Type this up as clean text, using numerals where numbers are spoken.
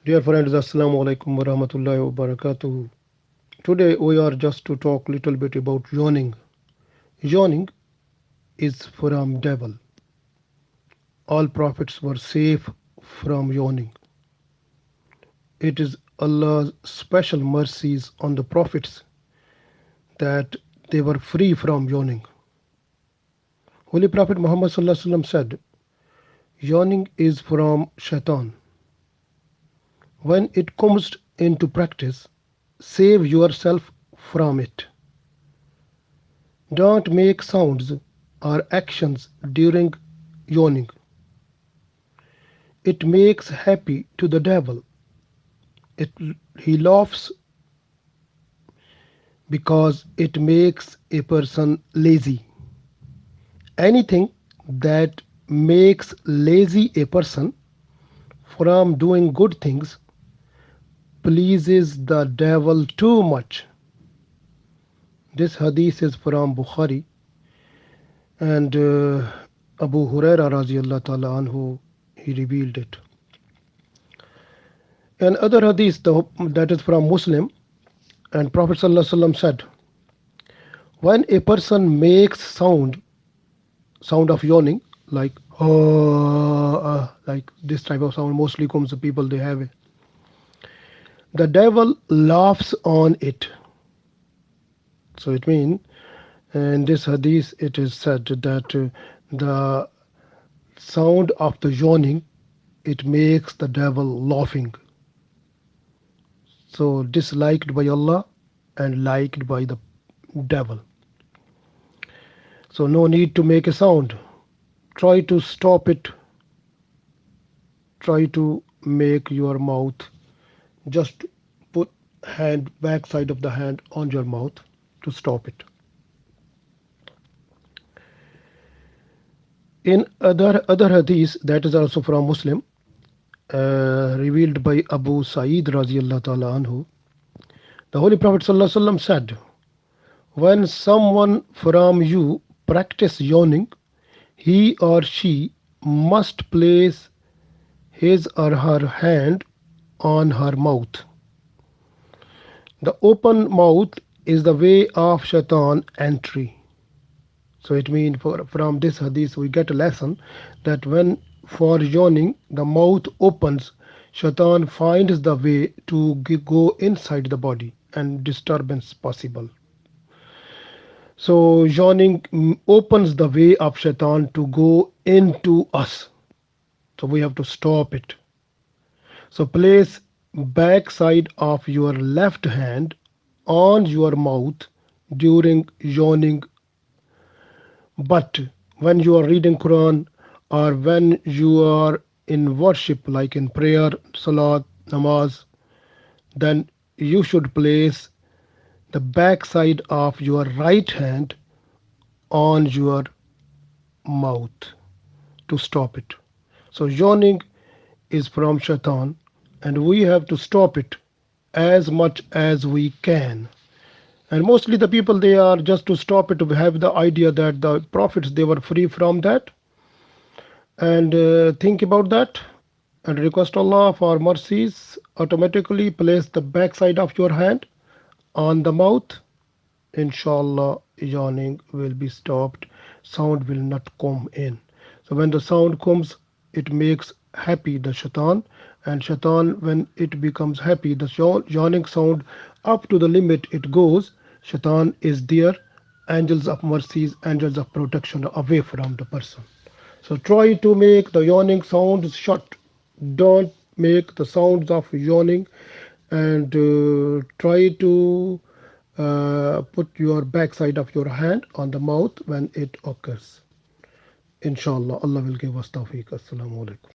Dear friends, Assalamu alaikum wa rahmatullahi wa barakatuh. Today we are just to talk little bit about yawning. Yawning is from devil. All prophets were safe from yawning. It is Allah's special mercies on the prophets that they were free from yawning. Holy Prophet Muhammad sallallahu alaihi wasallam said, yawning is from shaitan. When it comes into practice, save yourself from it. Don't make sounds or actions during yawning. It makes happy to the devil. He laughs because it makes a person lazy. Anything that makes lazy a person from doing good things pleases the devil too much. This hadith is from Bukhari, and Abu Huraira radiallahu ta'ala anhu, he revealed it. And other hadith that is from Muslim, and Prophet sallallahu alaihi wasallam said, when a person makes sound of yawning, like like this type of sound, mostly comes to people they have it. The devil laughs on it. So it means in this hadith it is said that the sound of the yawning, it makes the devil laughing. So disliked by Allah and liked by the devil. So no need to make a sound. Try to stop it. Try to make your mouth, just put back side of the hand on your mouth to stop it. In other hadith that is also from Muslim, revealed by Abu Sa'id radiallahu ta'ala anhu, the Holy Prophet sallallahu alaihi wasallam said, when someone from you practice yawning, he or she must place his or her hand on her mouth. The open mouth is the way of shaitan entry. So it means from this hadith we get a lesson that when for yawning the mouth opens, shaitan finds the way to go inside the body and disturbance possible. So yawning opens the way of shaitan to go into us. So we have to stop it. So place back side of your left hand on your mouth during yawning. But when you are reading Quran or when you are in worship, like in prayer, salat, namaz, then you should place the back side of your right hand on your mouth to stop it. So yawning is from shaitan, and we have to stop it as much as we can. And mostly the people, they are just to stop it, to have the idea that the prophets, they were free from that. And think about that and request Allah for mercies. Automatically place the back side of your hand on the mouth. Inshallah, yawning will be stopped. Sound will not come in. So when the sound comes, it makes happy the shaitan, and shaitan, when it becomes happy, the yawning sound up to the limit it goes, shaitan is there, angels of mercies, angels of protection away from the person. So try to make the yawning sounds short. Don't make the sounds of yawning, and try to put your back side of your hand on the mouth when it occurs. Inshallah, Allah will give us tawfiq. Assalamu alaikum.